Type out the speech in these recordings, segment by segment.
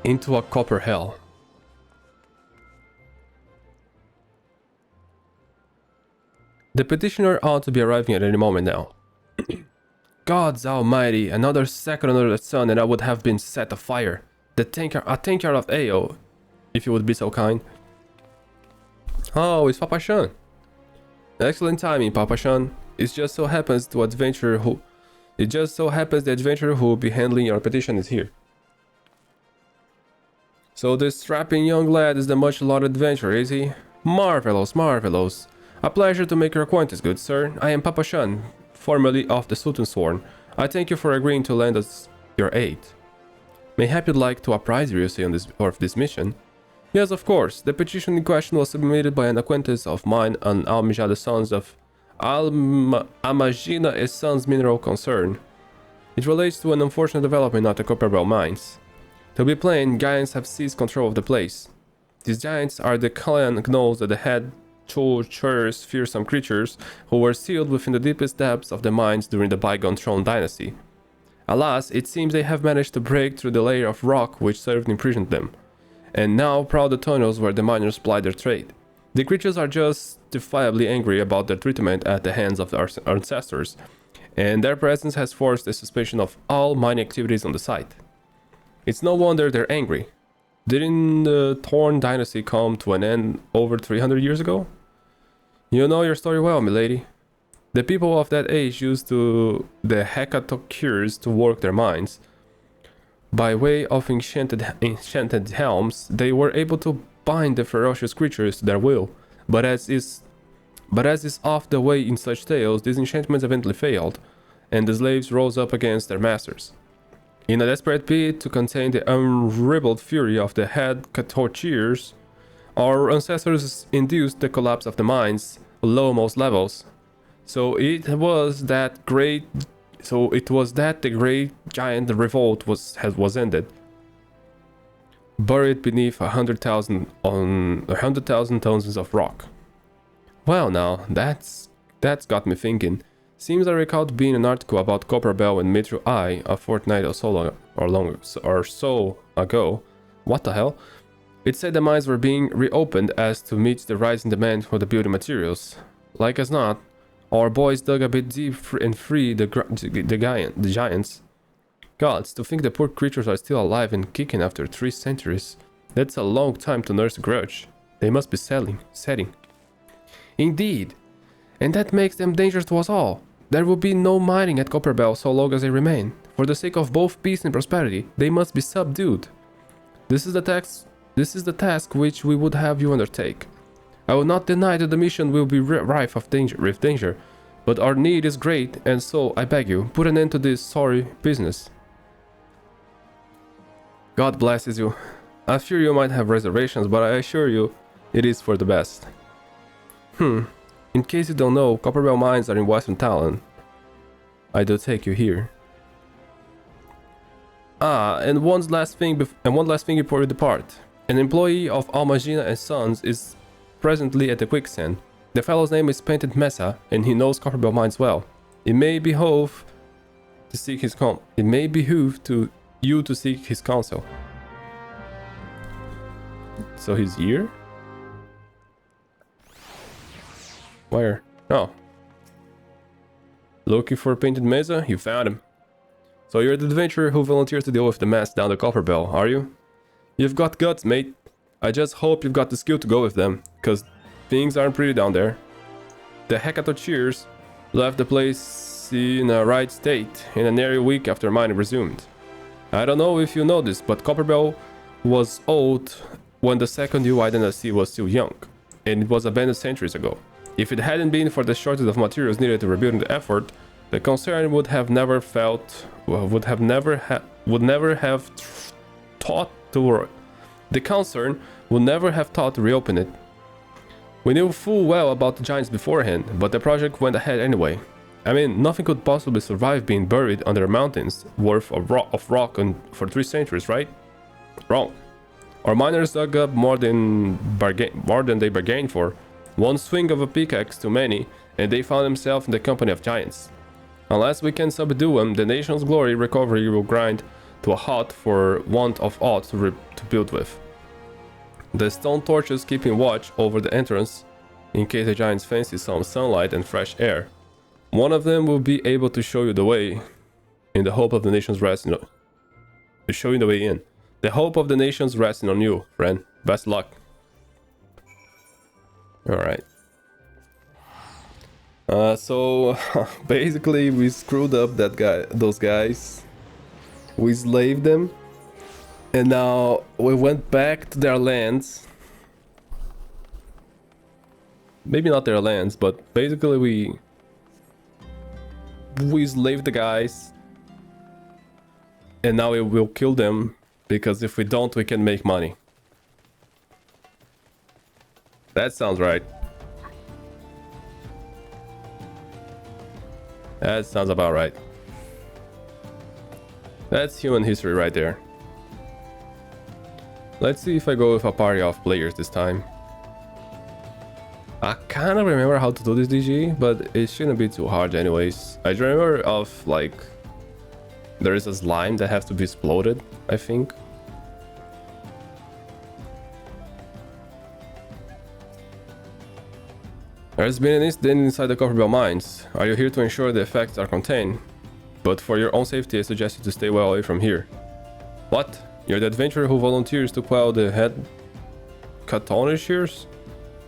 into a copper hell. The petitioner ought to be arriving at any moment now. Gods almighty, another second under the sun and I would have been set afire. A tankard of ale, if you would be so kind. Oh, it's Papa Shan. Excellent timing, Papa Shan. It just so happens the adventurer who will be handling your petition is here. So this strapping young lad is the much-lauded adventurer, is he? Marvelous, marvelous. A pleasure to make your acquaintance, good sir. I am Papa Shan, formerly of the Sultan's Sworn. I thank you for agreeing to lend us your aid. Mayhap you'd like to apprise you say on this mission? Yes, of course. The petition in question was submitted by an acquaintance of mine on Al-Mijah the Sons of Al-Amajina a Sons Mineral Concern. It relates to an unfortunate development at the Copperbell mines. To be plain, giants have seized control of the place. These giants are the clan gnolls at the head torturous, fearsome creatures who were sealed within the deepest depths of the mines during the bygone Throne Dynasty. Alas, it seems they have managed to break through the layer of rock which served and imprisoned them, and now prowl the tunnels where the miners plied their trade. The creatures are justifiably angry about their treatment at the hands of their ancestors, and their presence has forced the suspicion of all mining activities on the site. It's no wonder they're angry. Didn't the Thorn Dynasty come to an end over 300 years ago? You know your story well, milady. The people of that age used the hecatochires to work their mines. By way of enchanted helms, they were able to bind the ferocious creatures to their will, but as is oft the way in such tales, these enchantments eventually failed, and the slaves rose up against their masters. In a desperate bid to contain the unribbled fury of the hecatochires, our ancestors induced the collapse of the mines' lowmost levels. So it was that the great giant revolt was ended, buried beneath 100,000 tons of rock. Well, now that's got me thinking. Seems I recalled being an article about Copperbell and Metro I a fortnight or so ago. What the hell? It said the mines were being reopened as to meet the rising demand for the building materials. Like as not, our boys dug a bit deep and freed the giants. Gods, to think the poor creatures are still alive and kicking after 3 centuries. That's a long time to nurse a grudge. They must be setting. Indeed, and that makes them dangerous to us all. There will be no mining at Copperbell so long as they remain. For the sake of both peace and prosperity, they must be subdued. This is the task which we would have you undertake. I will not deny that the mission will be rife with danger, but our need is great, and so, I beg you, put an end to this sorry business. God blesses you. I fear you might have reservations, but I assure you, it is for the best. In case you don't know, Copperbell mines are in Western Talon. I do take you here. And one last thing before you depart. An employee of Al-Majina and Sons is presently at the quicksand. The fellow's name is Painted Mesa, and he knows Copperbell mines well. It may behoove to seek his counsel. So he's here? Where? Oh. Looking for Painted Mesa? You found him. So you're the adventurer who volunteers to deal with the mess down the Copperbell, are you? You've got guts, mate. I just hope you've got the skill to go with them, cause things aren't pretty down there. The hecatochires left the place in a right state in a nearly week after mining resumed. I don't know if you know this, but Copperbell was old when the second UI dynasty was still young, and it was abandoned centuries ago. If it hadn't been for the shortage of materials needed to rebuild the effort, the concern would never have thought to reopen it. We knew full well about the giants beforehand, but the project went ahead anyway. I mean, nothing could possibly survive being buried under mountains worth of rock for 3 centuries, right? Wrong. Our miners dug up more than they bargained for. One swing of a pickaxe too many, and they found themselves in the company of giants. Unless we can subdue them, the nation's glory recovery will grind to a halt for want of aught to build with. The stone torches keeping watch over the entrance in case the giants fancy some sunlight and fresh air. One of them will be able to show you the way in the hope of the nation's resting to show you the way in. The hope of the nation's resting on you, friend. Best luck. Alright. So basically we screwed up those guys. We slaved them. And now we went back to their lands. Maybe not their lands, but basically we slaved the guys. And now we will kill them, because if we don't, we can make money. That sounds right. That sounds about right. That's human history right there. Let's see if I go with a party of players this time. I kind of remember how to do this DG, but it shouldn't be too hard anyways. I remember of like... there is a slime that has to be exploded, I think. There's been an incident inside the Copperbell mines. Are you here to ensure the effects are contained? But for your own safety, I suggest you to stay well away from here. What? You're the adventurer who volunteers to quell the head Catonishers?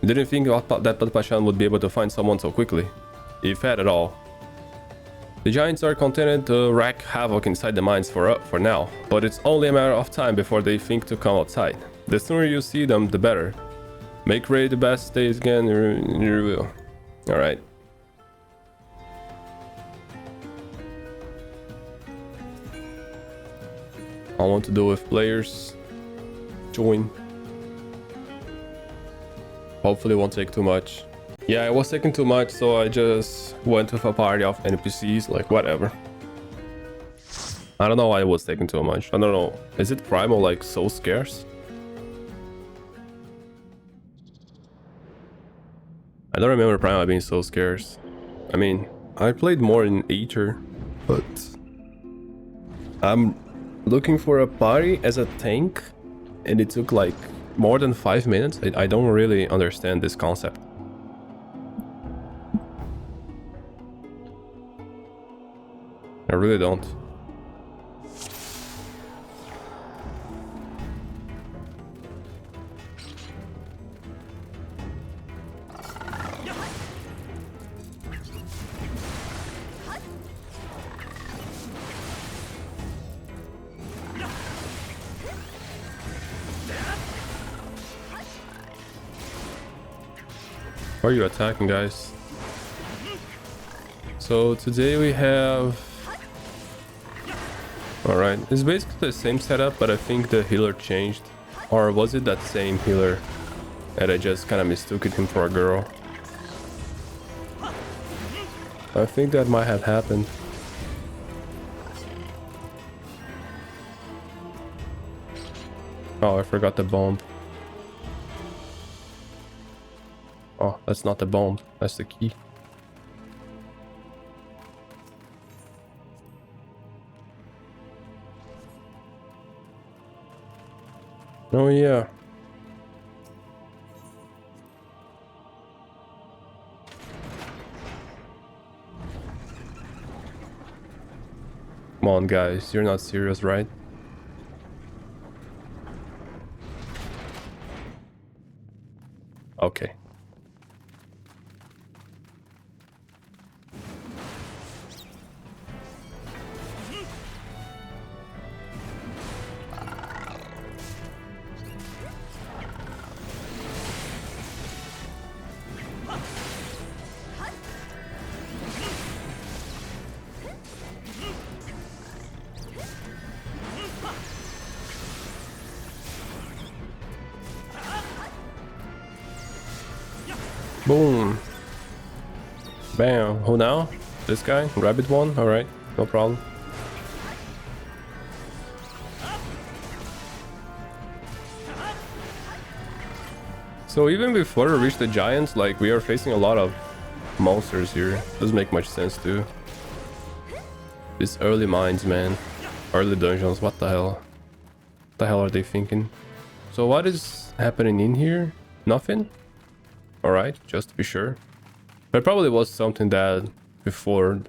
You didn't think that Patpachan would be able to find someone so quickly, if at all. The giants are content to wreak havoc inside the mines for now, but it's only a matter of time before they think to come outside. The sooner you see them, the better. Make ready the best days again in your will. Alright. I want to do with players. Join. Hopefully it won't take too much. Yeah, it was taking too much, so I just went with a party of NPCs, like whatever. I don't know why it was taking too much. I don't know. Is it primal like so scarce? I don't remember primal being so scarce. I mean, I played more in Aether, but I'm looking for a party as a tank, and it took like more than 5 minutes. I don't really understand this concept. I really don't. Why are you attacking, guys? So today we have... Alright, it's basically the same setup, but I think the healer changed. Or was it that same healer that I just kind of mistook him for a girl? I think that might have happened. Oh, I forgot the bomb. Oh, that's not the bomb. That's the key. Oh yeah. Come on, guys. You're not serious, right? Okay. Boom. Bam. Who now? This guy? Rabbit one? Alright, no problem. So even before we reach the giants, like, we are facing a lot of monsters here. Doesn't make much sense too. These early mines, man. Early dungeons, what the hell? What the hell are they thinking? So what is happening in here? Nothing? Alright, just to be sure. There probably was something that before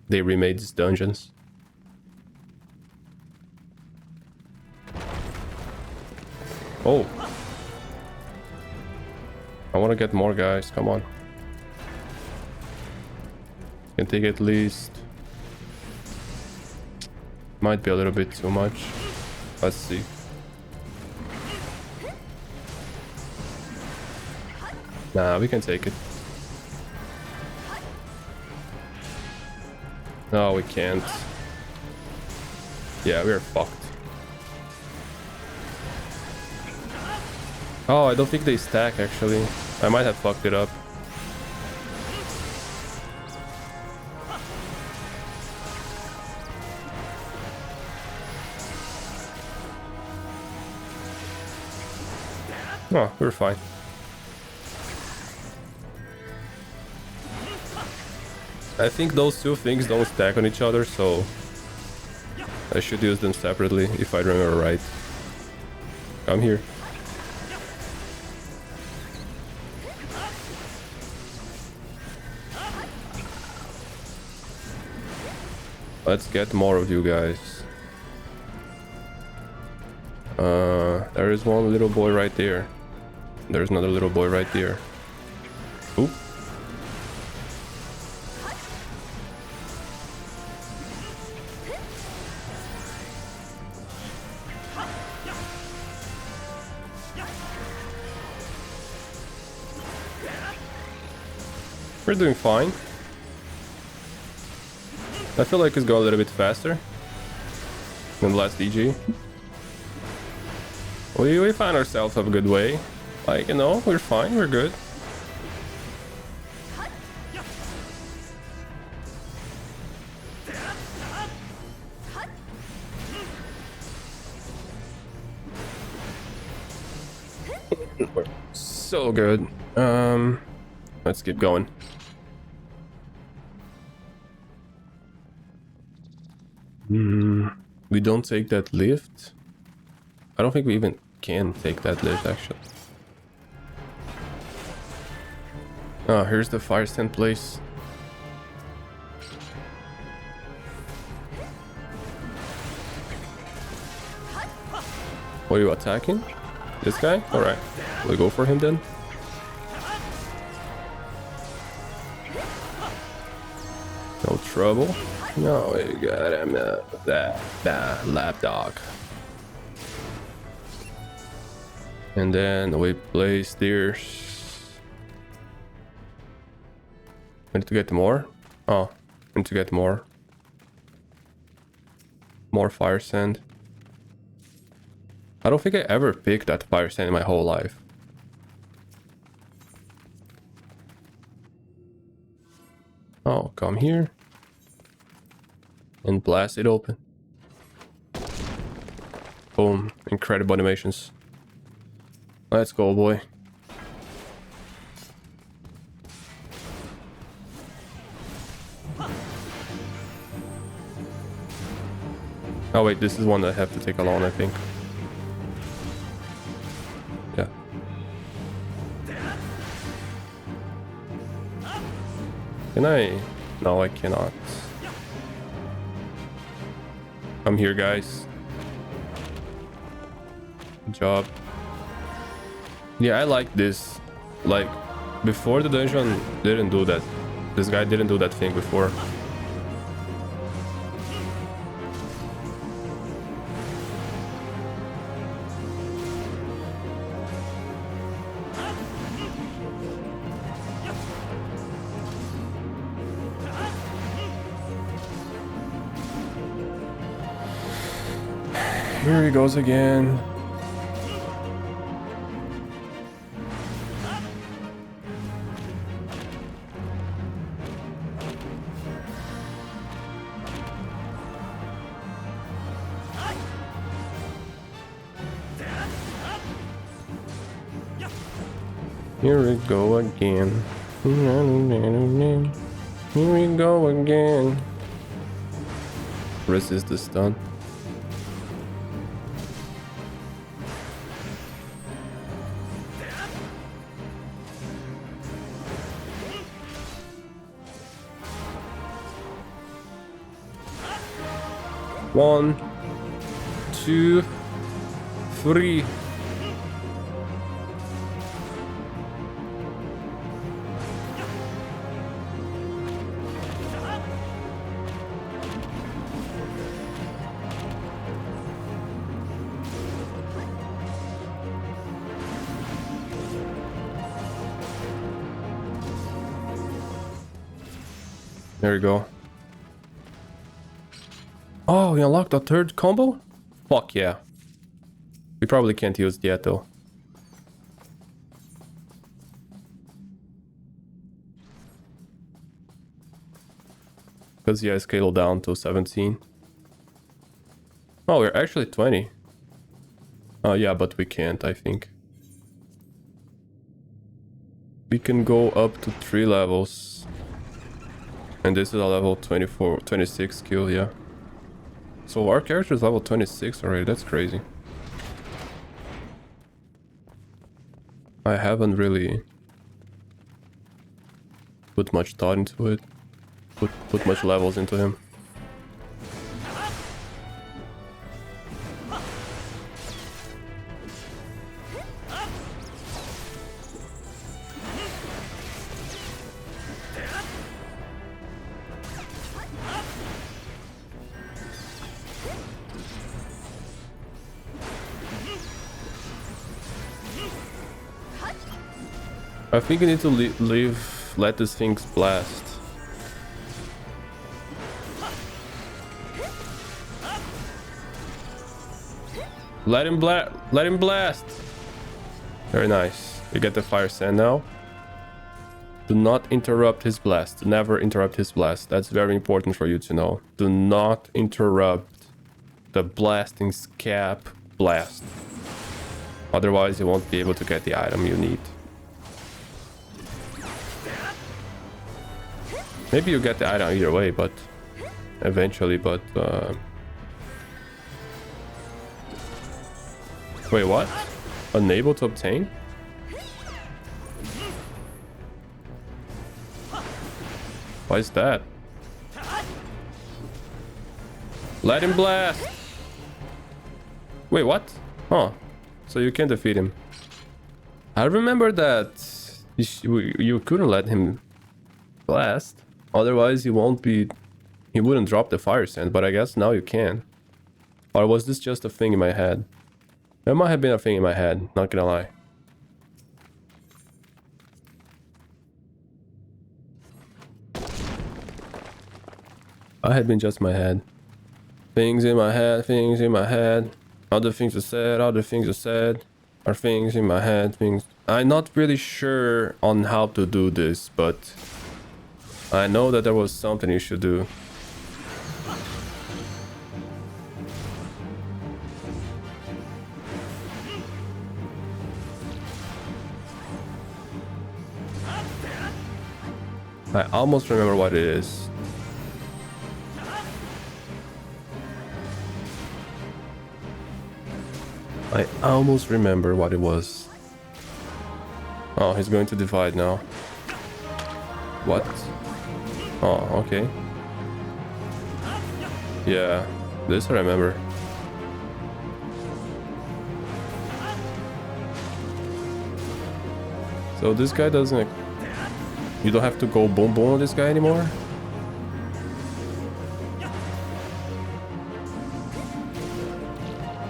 they remade these dungeons. Oh. I want to get more guys, come on. Can take at least... Might be a little bit too much. Let's see. Nah, we can take it. No, we can't. Yeah, we're fucked. Oh, I don't think they stack actually. I might have fucked it up. Oh, we're fine. I think those two things don't stack on each other, so I should use them separately if I remember right. Come here. Let's get more of you guys. There is one little boy right there. There's another little boy right there. Oop. We're doing fine. I feel like it's going a little bit faster than the last DG. We find ourselves a good way. Like, you know, we're fine, we're good. We're so good. Let's keep going. We don't take that lift. I don't think we even can take that lift actually. Oh, here's the fire stand place. What are you attacking? This guy? Alright. We go for him then. No trouble. No, we got him. That lapdog. And then we place stairs. I need to get more. Oh, I need to get more. More fire sand. I don't think I ever picked that fire sand in my whole life. Oh, come here. And blast it open. Boom. Incredible animations. Let's go, boy. Oh wait, this is one that I have to take alone, I think. Yeah. Can I? No, I cannot. Come here, guys. Good job. Yeah, I like this. Like, before the dungeon didn't do that. This guy didn't do that thing before. Here he goes again. Here we go again. Here we go again. Resist the stun. 1, 2, 3. There you go. Oh, we unlocked a third combo? Fuck yeah. We probably can't use it yet though. Because yeah, I scaled down to 17. Oh, we're actually 20. Oh yeah, but we can't, I think. We can go up to 3 levels. And this is a level 24, 26 skill, yeah. So our character is level 26 already, that's crazy. I haven't really put much thought into it. Put much levels into him. I think you need to let these things blast. Let him blast! Very nice. You get the fire sand now. Do not interrupt his blast. Never interrupt his blast. That's very important for you to know. Do not interrupt the blasting scap blast. Otherwise you won't be able to get the item you need. Maybe you get the item either way, but eventually, but wait, what? Unable to obtain? Why is that? Let him blast! Wait, what? Oh, so you can defeat him. I remember that you couldn't let him blast. Otherwise, he wouldn't drop the fire sand, but I guess now you can. Or was this just a thing in my head? It might have been a thing in my head, not gonna lie. I had been just my head. Things in my head, things in my head. Other things are said, other things are said. Are things in my head, things... I'm not really sure on how to do this, but... I know that there was something you should do. I almost remember what it is. I almost remember what it was. Oh, he's going to divide now. What? Oh, okay. Yeah, this I remember. So this guy doesn't... You don't have to go boom boom on this guy anymore?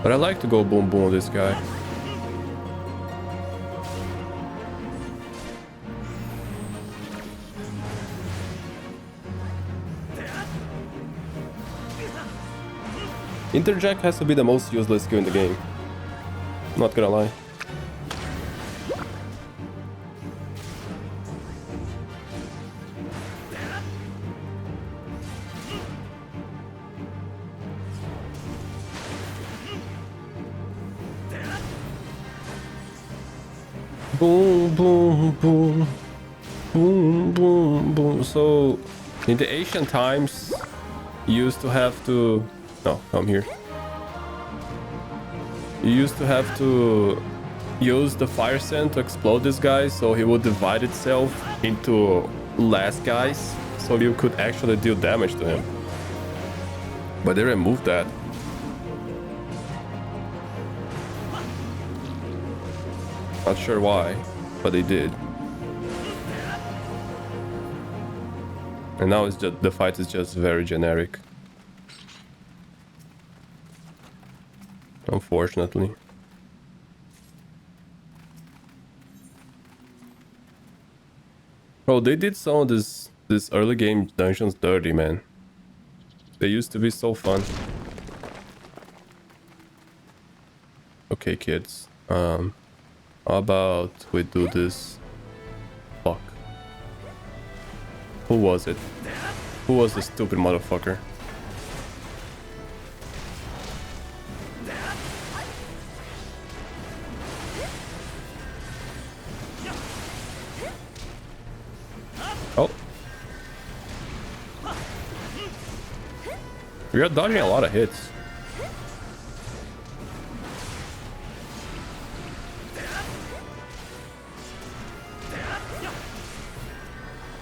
But I like to go boom boom on this guy. Interject has to be the most useless skill in the game. Not gonna lie. Boom, boom, boom. Boom, boom, boom. So, in the ancient times, you used to have to... No, come here. You used to have to use the fire sand to explode this guy, so he would divide itself into less guys, so you could actually deal damage to him. But they removed that. Not sure why, but they did. And now it's just the fight is just very generic. Unfortunately. Bro, they did some of this early game dungeons dirty, man. They used to be so fun. Okay, kids. How about we do this? Fuck. Who was it? Who was the stupid motherfucker? Oh. We are dodging a lot of hits.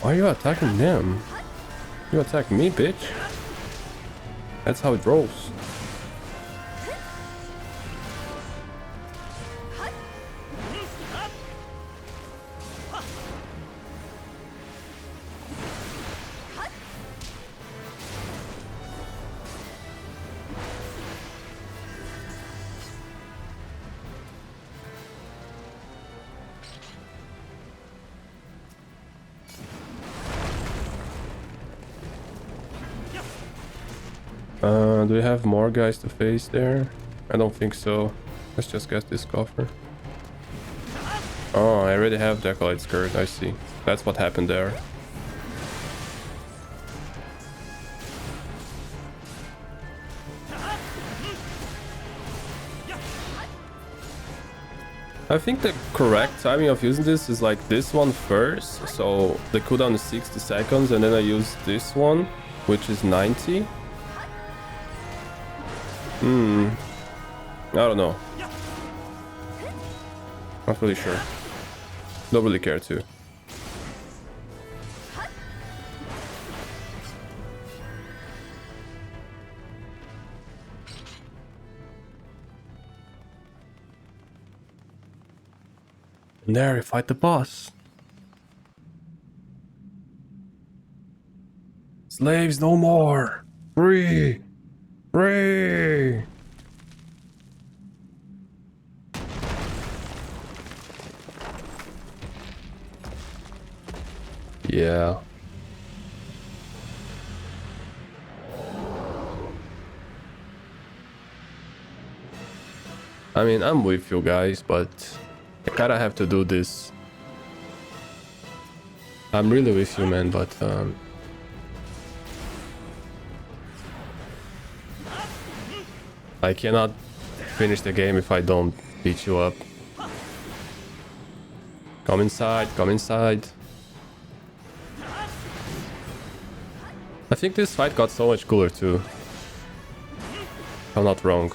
Why are you attacking them? You attack me, bitch. That's how it rolls. Do we have more guys to face there? I don't think so. Let's just get this coffer. Oh, I already have the Acolyte Skirt, I see. That's what happened there. I think the correct timing of using this is like this one first. So the cooldown is 60 seconds and then I use this one, which is 90. I don't know. Not really sure. Don't really care to. And there we fight the boss. Slaves no more! Free! Free! Yeah. I mean, I'm with you guys, but I kinda have to do this. I'm really with you, man, but I cannot finish the game if I don't beat you up. Come inside, come inside. I think this fight got so much cooler too. If I'm not wrong.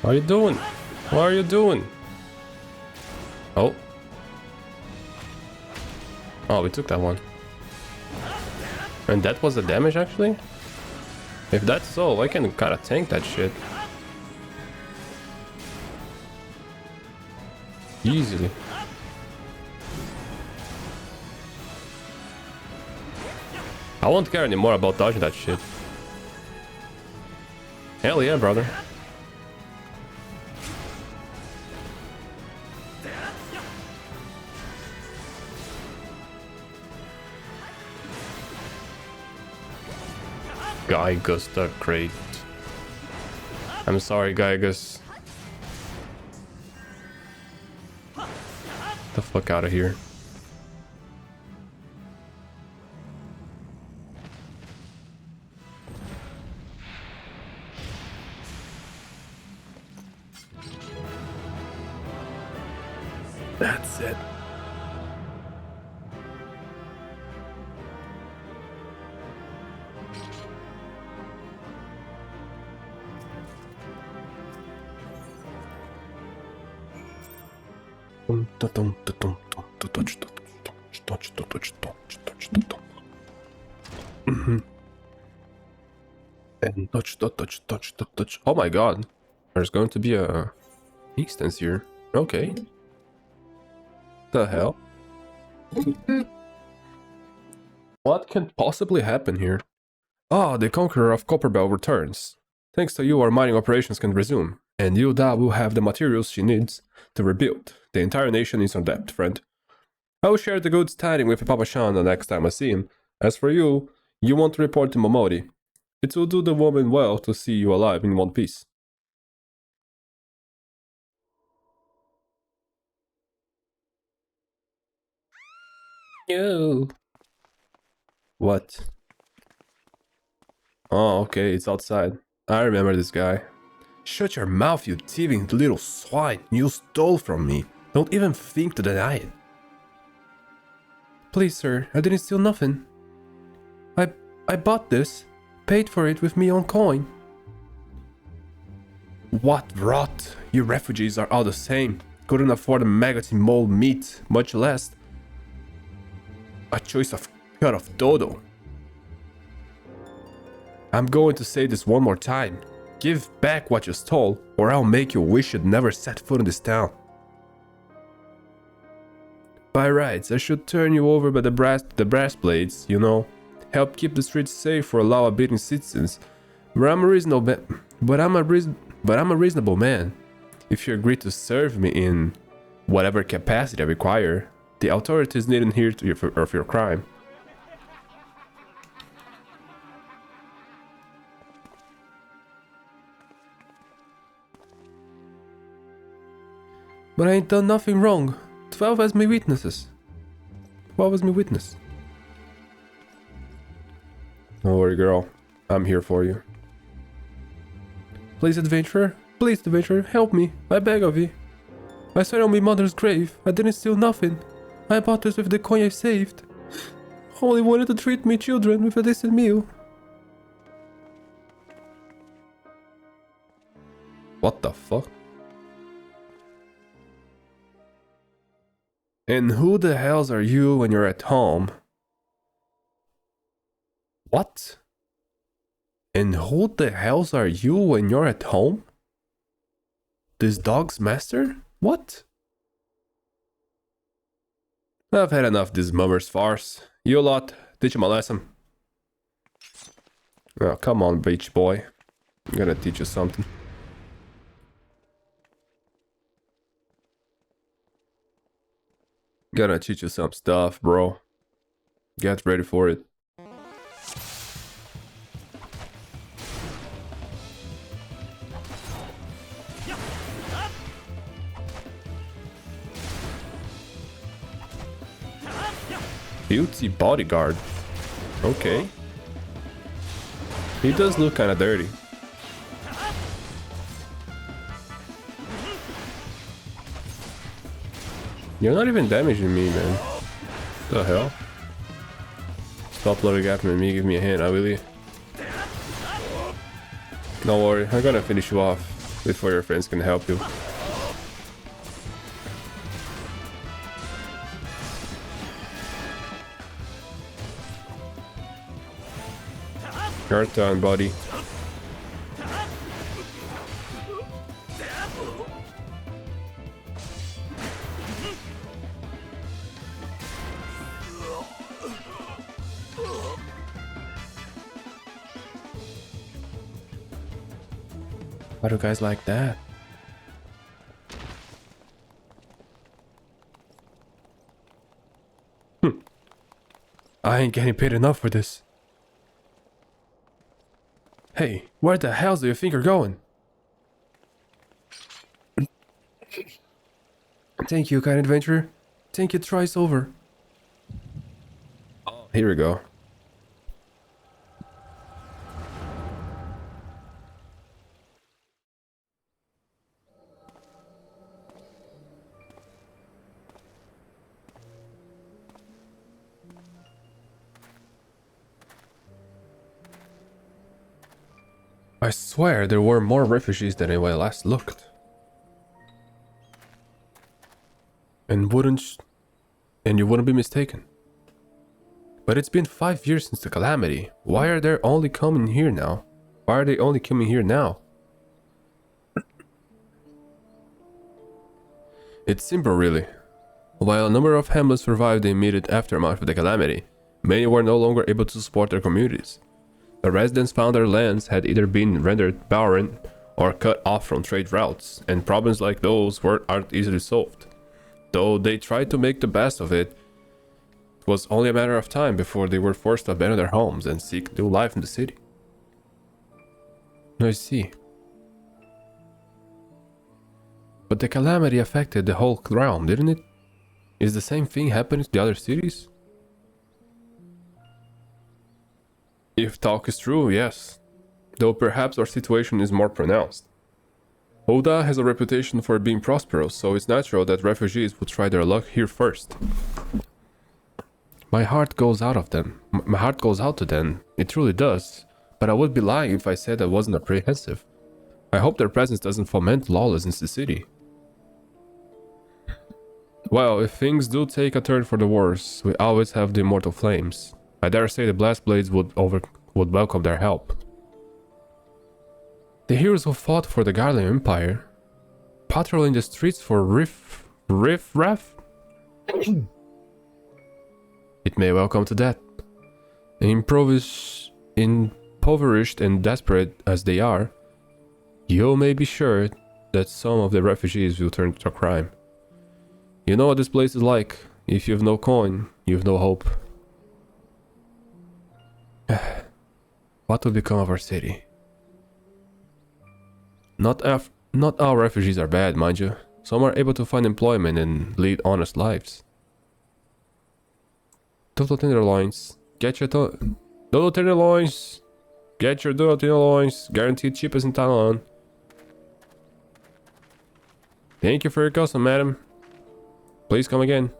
What are you doing? What are you doing? Oh. Oh, we took that one. And that was the damage, actually? If that's so, I can kind of tank that shit. Easily. I won't care anymore about dodging that shit. Hell yeah, brother. Gaigus the Great. I'm sorry, Gaigus. The fuck out of here. That's it. And touch. Oh my god. There's going to be a instance here. Okay. The hell? What can possibly happen here? Ah, the Conqueror of Copperbell returns. Thanks to you, our mining operations can resume, and Hilda will have the materials she needs to rebuild. The entire nation is on debt, friend. I will share the goods tiding with Papa Shan the next time I see him. As for you, you want to report to Momori. It will do the woman well to see you alive in one piece. Yo. What? Oh, okay, it's outside. I remember this guy. Shut your mouth, you thieving little swine. You stole from me. Don't even think to deny it. Please, sir, I didn't steal nothing. I bought this. Paid for it with me own coin. What rot. You refugees are all the same. Couldn't afford a maggoty mole meat, much less a choice of cut of dodo. I'm going to say this one more time. Give back what you stole, or I'll make you wish you'd never set foot in this town. By rights, I should turn you over by the brass blades, you know. Help keep the streets safe for law-abiding citizens. But I'm a reasonable man. If you agree to serve me in whatever capacity I require, the authorities needn't hear of your crime. But I ain't done nothing wrong. 12 as me witnesses. 12 as me witness. Don't worry, girl. I'm here for you. Please, adventurer, help me. I beg of you. I swear on my mother's grave, I didn't steal nothing. I bought this with the coin I saved. Only wanted to treat me children with a decent meal. What the fuck? And who the hells are you when you're at home? What? And who the hells are you when you're at home? This dog's master? What? I've had enough of this mummer's farce. You lot, teach him a lesson. Oh, come on, beach boy. I'm gonna teach you something. Gonna teach you some stuff, bro. Get ready for it. Beauty bodyguard. Okay. He does look kinda dirty. You're not even damaging me, man. What the hell? Stop loving after me, give me a hand, will you? Don't worry, I'm gonna finish you off before your friends can help you. Your turn, buddy. Why do guys like that? I ain't getting paid enough for this. Hey, where the hell do you think you're going? Thank you, kind adventurer. Thank you thrice over. Oh, here we go. I swear there were more refugees than when I last looked. And you wouldn't be mistaken. But it's been 5 years since the calamity. Why are they only coming here now? Why are they only coming here now? It's simple, really. While a number of hamlets survived the immediate aftermath of the calamity, many were no longer able to support their communities. The residents found their lands had either been rendered barren or cut off from trade routes, and problems like those aren't easily solved. Though they tried to make the best of it, it was only a matter of time before they were forced to abandon their homes and seek new life in the city. I see. But the calamity affected the whole realm, didn't it? Is the same thing happening to the other cities? If talk is true, yes. Though perhaps our situation is more pronounced. Oda has a reputation for being prosperous, so it's natural that refugees would try their luck here first. My heart goes out to them. It truly does. But I would be lying if I said I wasn't apprehensive. I hope their presence doesn't foment lawlessness in the city. Well, if things do take a turn for the worse, we always have the immortal flames. I dare say the Blast Blades would welcome their help. The heroes who fought for the Garland Empire, patrolling the streets for riff-raff? It may well come to that. Impoverished and desperate as they are, you may be sure that some of the refugees will turn to crime. You know what this place is like. If you've no coin, you've no hope. What will become of our city? Not all refugees are bad, mind you. Some are able to find employment and lead honest lives. Dodo tenderloins. Get your Dodo tenderloins. Get your Dodo tenderloins. Guaranteed cheapest in Thailand. Thank you for your custom, madam. Please come again.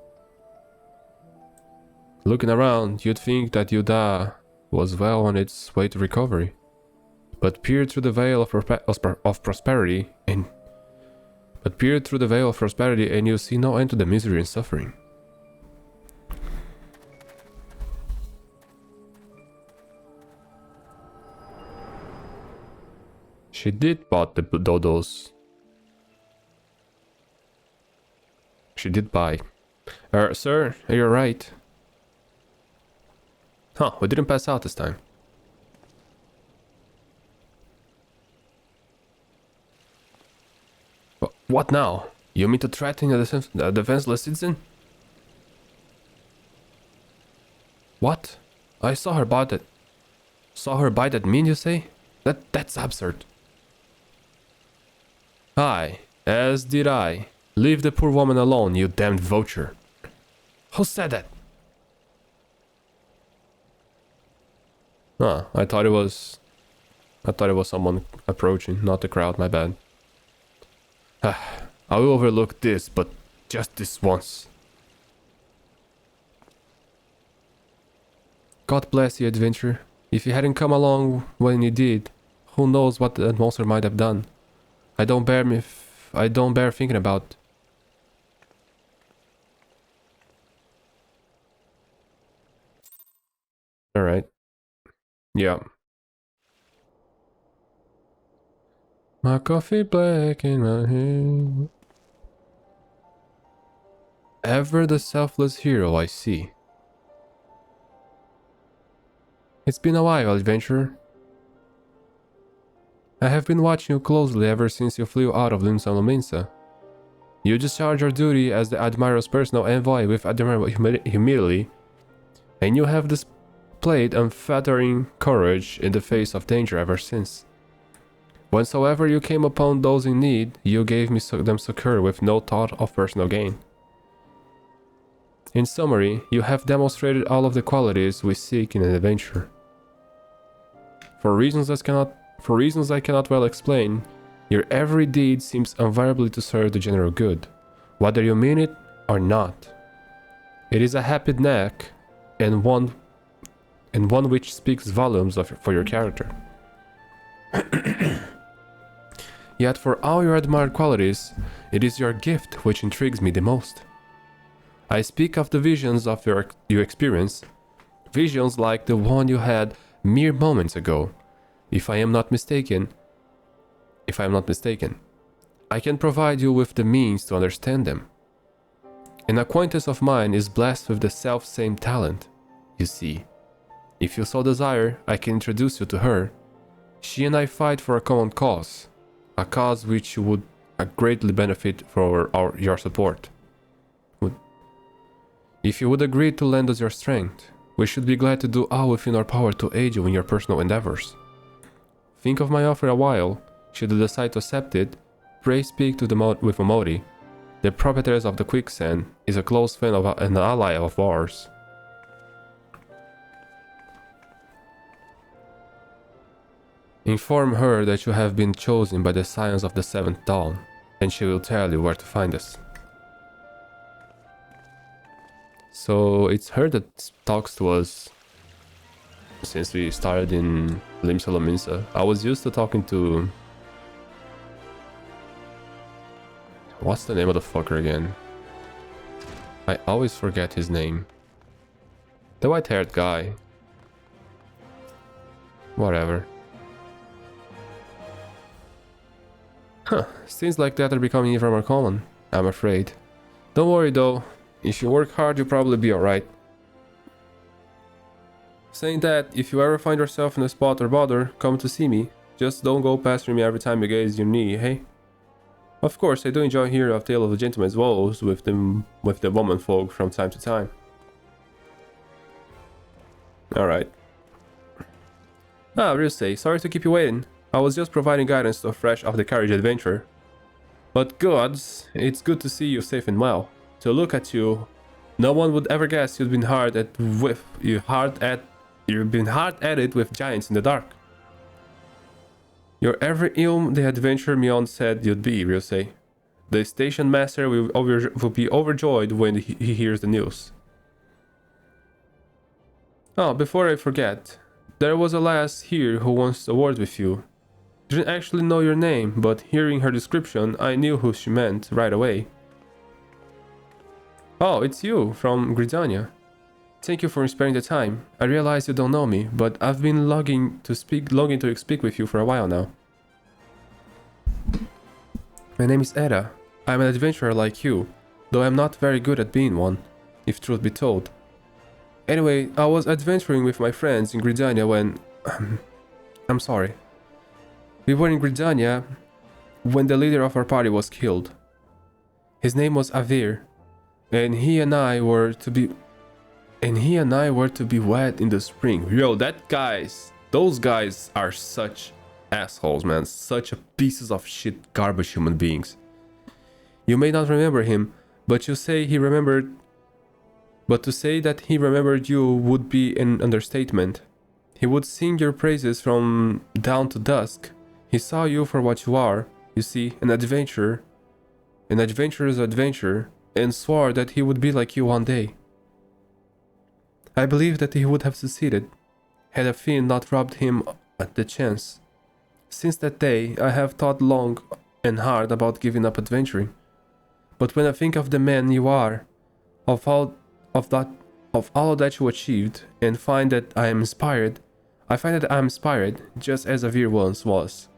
Looking around, you'd think that Yuda was well on its way to recovery. But peer through the veil of prosperity and you'll see no end to the misery and suffering. She did bought the dodos. She did buy. Sir, you're right. Huh, we didn't pass out this time. What now? You mean to threaten a defenseless citizen? What? I saw her buy that. Saw her buy that mean, you say? That's absurd. Aye, as did I. Leave the poor woman alone, you damned vulture. Who said that? Ah, I thought it was someone approaching, not the crowd, my bad. I will overlook this, but just this once. God bless you, adventurer. If you hadn't come along when you did, who knows what that monster might have done. I don't bear thinking about. Alright. Yeah. My coffee black in my hand. Ever the selfless hero, I see. It's been a while, adventurer. I have been watching you closely ever since you flew out of Limsa Lominsa. You discharged your duty as the Admiral's personal envoy with admirable humility, and you have displayed unfettering courage in the face of danger ever since. Whensoever you came upon those in need, you gave them succor with no thought of personal gain. In summary, you have demonstrated all of the qualities we seek in an adventure. For reasons I cannot well explain, your every deed seems invariably to serve the general good, whether you mean it or not. It is a happy knack, and one which speaks volumes for your character. Yet for all your admired qualities, it is your gift which intrigues me the most. I speak of the visions of you experience, visions like the one you had mere moments ago. If I am not mistaken, I can provide you with the means to understand them. An acquaintance of mine is blessed with the self-same talent. You see, if you so desire, I can introduce you to her. She and I fight for a common cause, a cause which would greatly benefit for your support. If you would agree to lend us your strength, we should be glad to do all within our power to aid you in your personal endeavors. Think of my offer a while. Should you decide to accept it, pray speak to with Omori. The proprietor of the Quicksand is a close friend of an ally of ours. Inform her that you have been chosen by the Science of the Seventh Dawn, and she will tell you where to find us. So it's her that talks to us since we started in Lim Solominsa. I was used to talking to... What's the name of the fucker again? I always forget his name. The white-haired guy. Whatever. Huh, things like that are becoming even more common, I'm afraid. Don't worry though, if you work hard you'll probably be alright. Saying that, if you ever find yourself in a spot or bother, come to see me. Just don't go pestering me every time you gaze your knee, hey? Of course, I do enjoy hearing of tale of a gentleman's woes with the woman folk from time to time. Alright. Ryusei, sorry to keep you waiting. I was just providing guidance to a fresh off the carriage adventure. But gods, it's good to see you safe and well. To look at you, no one would ever guess you've been hard at it with giants in the dark. You're every ilm the adventure Mion said you'd be, Ryusei. The station master will be overjoyed when he hears the news. Oh, before I forget, there was a lass here who wants a word with you. Didn't actually know your name, but hearing her description, I knew who she meant right away. Oh, it's you, from Gridania. Thank you for sparing the time. I realize you don't know me, but I've been longing to speak with you for a while now. My name is Era. I'm an adventurer like you, though I'm not very good at being one, if truth be told. Anyway, I was adventuring with my friends in Gridania when... I'm sorry. We were in Gridania when the leader of our party was killed. His name was Avir, and he and I were to be wed in the spring. Yo, those guys are such assholes, man. Such pieces of shit, garbage human beings. You may not remember him, but to say that he remembered you would be an understatement. He would sing your praises from dawn to dusk. He saw you for what you are, you see, an adventurer's adventure, and swore that he would be like you one day. I believe that he would have succeeded, had a fiend not robbed him at the chance. Since that day, I have thought long and hard about giving up adventuring. But when I think of the man you are, of all that you achieved, and find that I am inspired, just as Avir once was.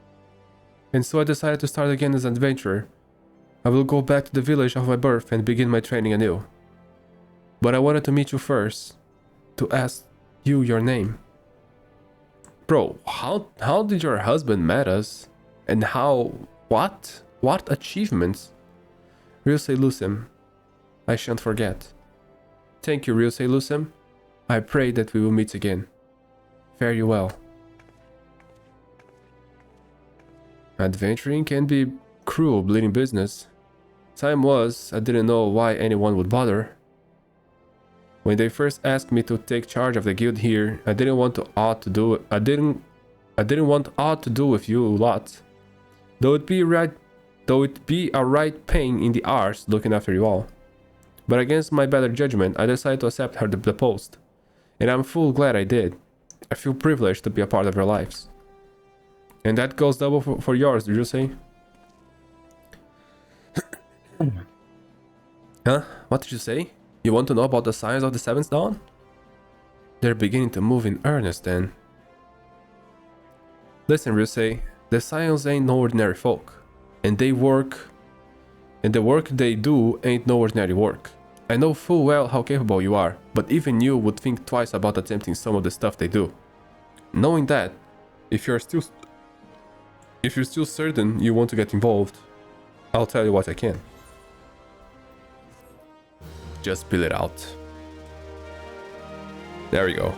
And so I decided to start again as an adventurer. I will go back to the village of my birth and begin my training anew. But I wanted to meet you first, to ask you your name. Bro, how did your husband met us? And what achievements? Ryusei Lucem. I shan't forget. Thank you, Ryusei Lucem. I pray that we will meet again. Fare you well. Adventuring can be cruel, bleeding business. Time was, I didn't know why anyone would bother. When they first asked me to take charge of the guild here, I didn't want aught to do with you lot. Though it be a right pain in the arse looking after you all. But against my better judgment, I decided to accept the post. And I'm full glad I did. I feel privileged to be a part of your lives. And that goes double for yours, did you say? Huh? What did you say? You want to know about the signs of the Seventh Dawn? They're beginning to move in earnest then. Listen, Ryusei, the Scions ain't no ordinary folk. And the work they do ain't no ordinary work. I know full well how capable you are, but even you would think twice about attempting some of the stuff they do. Knowing that, if you're still certain you want to get involved, I'll tell you what I can. Just spill it out. There we go.